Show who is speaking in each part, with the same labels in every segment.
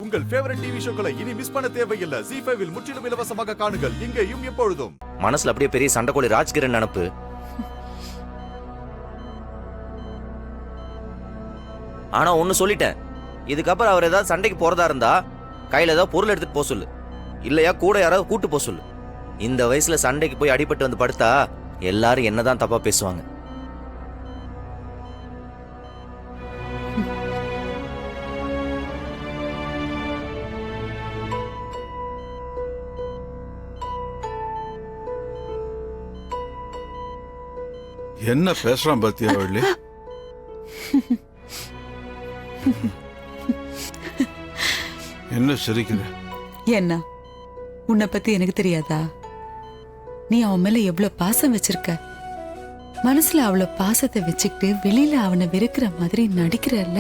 Speaker 1: உங்கள் favourite TV ஷோக்களை இனி miss பண்ண தேவையில்லை. ZEE5 இல் முற்றிலும் இலவசமாக காணுங்கள். இங்கேயும் எப்பொழுதும்.
Speaker 2: மனசுல அப்படியே பெரிய சண்டைக்கோழி ராஜ்கிரண் நினப்பு. ஆனா ஒன்னு சொல்லிட்டேன், இதுக்கப்புறம் அவர் ஏதாவது சண்டைக்கு போறதா இருந்தா கையில ஏதாவது பொருள் எடுத்துட்டு போக சொல்லு, இல்லையா கூட யாராவது கூட்டு போக சொல்லு. இந்த வயசுல சண்டைக்கு போய் அடிபட்டு வந்து படுத்தா எல்லாரும் என்னதான் தப்பா பேசுவாங்க.
Speaker 3: என்ன பேசுறான் பாத்தியா வள்ளி? என்ன சிரிக்கிற?
Speaker 4: என்ன உன்னை பத்தி எனக்கு தெரியாதா? நீ அவன் மேல எவ்வளவு பாசம் வச்சிருக்க. மனசுல அவ்வளவு பாசத்தை வச்சுக்கிட்டு வெளியில அவனை வெறுக்கிற மாதிரி நடிக்கிறல்ல.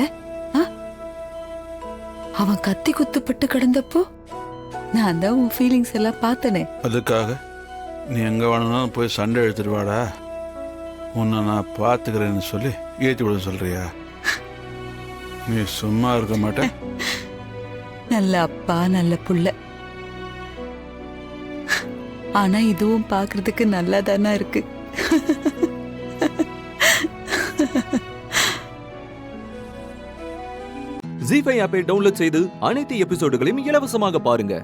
Speaker 4: அவன் கத்தி குத்துப்பட்டு கிடந்தப்போ நான் தான் உன் ஃபீலிங்ஸ் எல்லாம் பார்த்தனே.
Speaker 3: அதுக்காக நீ எங்க வேணும்னாலும் போய் சண்டை எடுத்துட்டு வாடா, உன்னை நான் பார்த்துக்கிறேன்னு சொல்லி ஏற்றி விட சொல்றியா? நீ சும்மா இருக்க மாட்டேன்.
Speaker 4: நல்ல அப்பா, நல்ல புள்ள. ஆனா இதுவும் பாக்குறதுக்கு நல்லா தானே இருக்கு.
Speaker 5: ZEE5 ஆப்பை டவுன்லோட் செய்து அனைத்து எபிசோடுகளையும் இலவசமாக பாருங்க.